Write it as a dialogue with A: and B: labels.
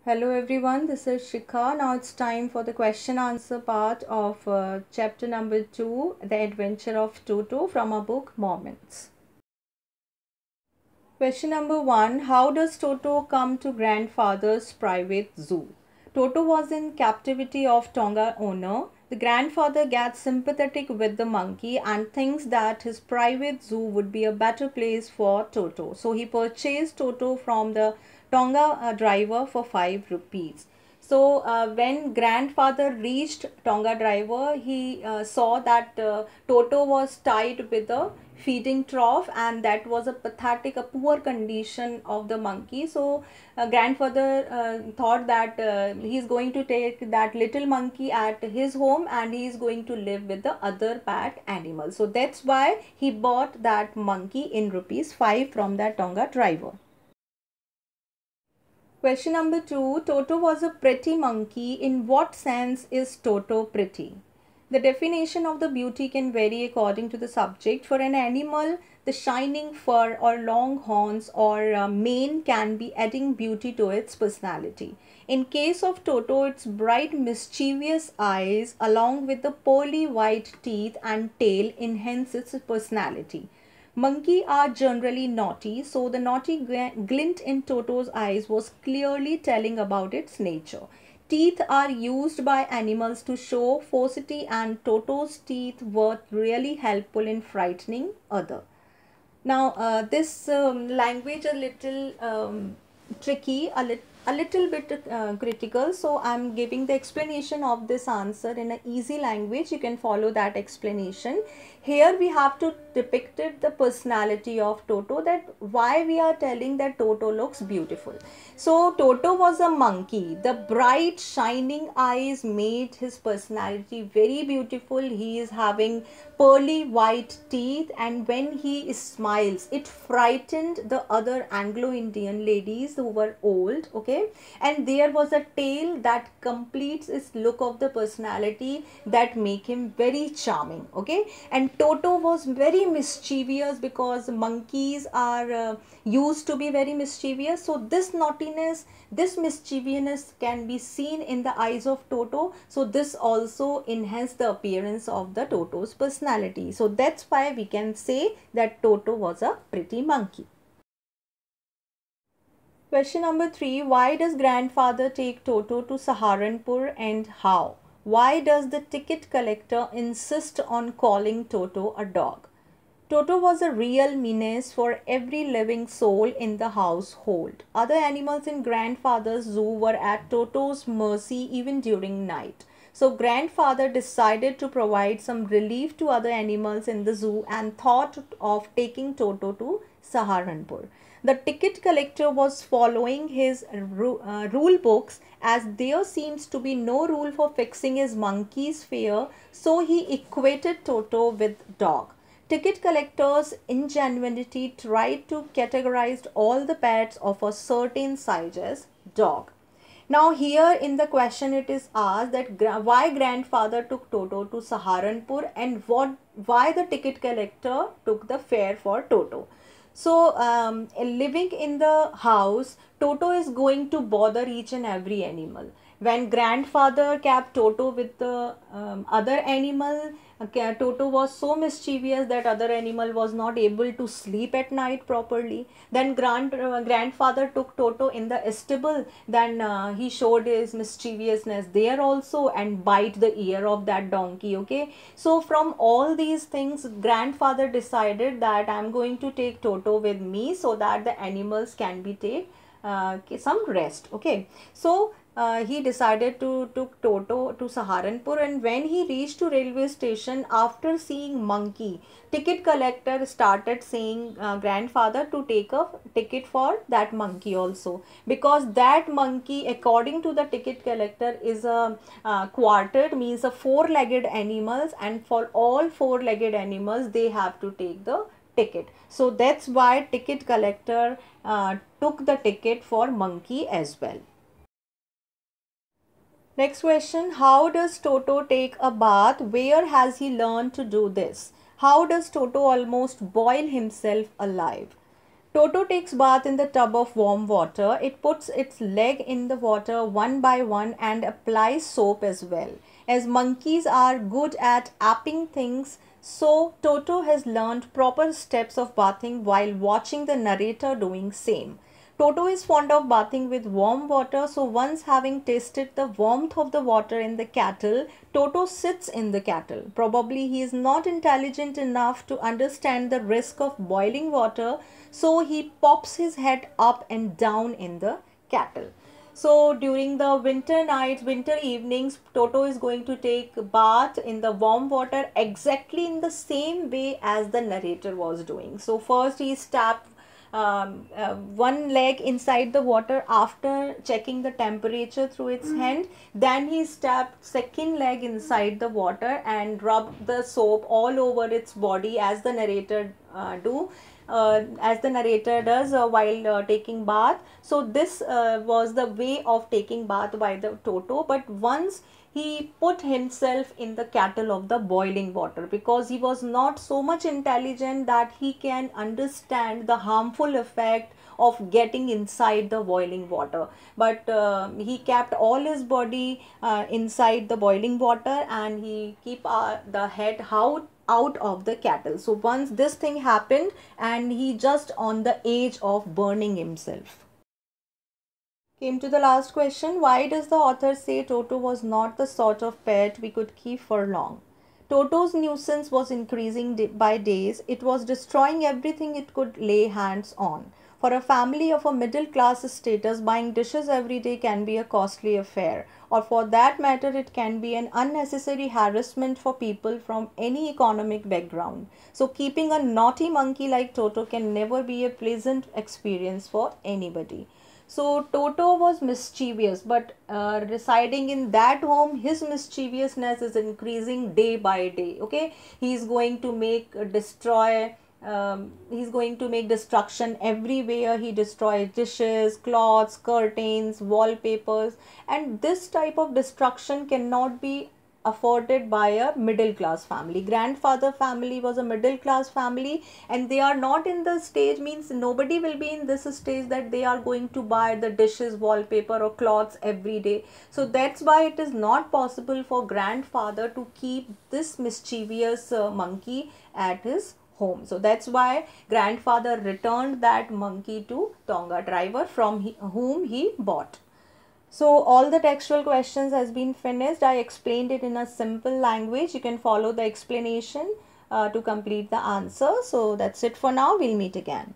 A: Hello everyone, this is Shikha. Now it's time for the question answer part of chapter number 2, The Adventure of Toto from our book Moments. Question number 1, how does Toto come to grandfather's private zoo? Toto was in captivity of Tonga owner. The grandfather gets sympathetic with the monkey and thinks that his private zoo would be a better place for Toto. So he purchased Toto from the Tonga driver for 5 rupees. So when grandfather reached Tonga driver, he saw that Toto was tied with a feeding trough, and that was a pathetic, a poor condition of the monkey. So grandfather thought that he is going to take that little monkey at his home and he is going to live with the other pet animals. So that's why he bought that monkey in rupees 5 from that Tonga driver. Question number 2. Toto was a pretty monkey. In what sense is Toto pretty? The definition of the beauty can vary according to the subject. For an animal, the shining fur or long horns or mane can be adding beauty to its personality. In case of Toto, its bright mischievous eyes along with the pearly white teeth and tail enhance its personality. Monkeys are generally naughty, so the naughty glint in Toto's eyes was clearly telling about its nature. Teeth are used by animals to show ferocity, and Toto's teeth were really helpful in frightening others. Now, this language a little tricky, a little bit critical. So, I'm giving the explanation of this answer in an easy language. You can follow that explanation. Here we have to depicted the personality of Toto, that why we are telling that Toto looks beautiful. So Toto was a monkey. The bright shining eyes made his personality very beautiful. He is having pearly white teeth, and when he smiles it frightened the other Anglo-Indian ladies who were old. Okay, and there was a tail that completes his look of the personality, that make him very charming. Okay, and Toto was very mischievous because monkeys are used to be very mischievous. So this naughtiness, this mischievousness can be seen in the eyes of Toto. So this also enhanced the appearance of the Toto's personality. So that's why we can say that Toto was a pretty monkey. Question number 3. Why does grandfather take Toto to Saharanpur and how? Why does the ticket collector insist on calling Toto a dog? Toto was a real menace for every living soul in the household. Other animals in grandfather's zoo were at Toto's mercy even during night. So grandfather decided to provide some relief to other animals in the zoo and thought of taking Toto to Saharanpur. The ticket collector was following his rule books, as there seems to be no rule for fixing his monkey's fare, so he equated Toto with dog. Ticket collectors' ingenuity tried to categorize all the pets of a certain size as dog. Now here in the question it is asked that why grandfather took Toto to Saharanpur and why the ticket collector took the fare for Toto. So living in the house, Toto is going to bother each and every animal. When grandfather kept Toto with the other animal, Toto was so mischievous that other animal was not able to sleep at night properly. Then grandfather took Toto in the stable. Then he showed his mischievousness there also and bite the ear of that donkey. Okay, so from all these things, grandfather decided that I'm going to take Toto with me so that the animals can be take some rest. Okay, so he decided to took Toto to Saharanpur, and when he reached to railway station, after seeing monkey, ticket collector started saying grandfather to take a ticket for that monkey also, because that monkey according to the ticket collector is a quartered, means a four-legged animals, and for all four-legged animals they have to take the ticket. So that's why ticket collector took the ticket for monkey as well. Next question. How does Toto take a bath? Where has he learned to do this? How does Toto almost boil himself alive? Toto takes bath in the tub of warm water. It puts its leg in the water one by one and applies soap as well. As monkeys are good at apping things, so Toto has learned proper steps of bathing while watching the narrator doing same. Toto is fond of bathing with warm water, so once having tasted the warmth of the water in the kettle, Toto sits in the kettle. Probably he is not intelligent enough to understand the risk of boiling water, so he pops his head up and down in the kettle. So during the winter nights, winter evenings, Toto is going to take bath in the warm water exactly in the same way as the narrator was doing. So first he tapped one leg inside the water after checking the temperature through its hand. Then he tapped second leg inside the water and rubbed the soap all over its body as the narrator does while taking bath. So this was the way of taking bath by the Toto. But once he put himself in the kettle of the boiling water, because he was not so much intelligent that he can understand the harmful effect of getting inside the boiling water, but he kept all his body inside the boiling water, and he keep the head out of the kettle. So once this thing happened, and he just on the edge of burning himself. Came to the last question. Why does the author say Toto was not the sort of pet we could keep for long? Toto's nuisance was increasing by days. It was destroying everything it could lay hands on. For a family of a middle class status, buying dishes every day can be a costly affair, or for that matter, it can be an unnecessary harassment for people from any economic background. So, keeping a naughty monkey like Toto can never be a pleasant experience for anybody. So Toto was mischievous, but residing in that home, his mischievousness is increasing day by day. Okay, he's going to make he's going to make destruction everywhere. He destroys dishes, cloths, curtains, wallpapers, and this type of destruction cannot be afforded by a middle class family. Grandfather family was a middle class family, and they are not in the stage, means nobody will be in this stage that they are going to buy the dishes, wallpaper or cloths every day. So that's why it is not possible for grandfather to keep this mischievous monkey at his home. So that's why grandfather returned that monkey to Tonga driver from whom he bought. So all the textual questions has been finished. I explained it in a simple language. You can follow the explanation to complete the answer. So that's it for now. We'll meet again.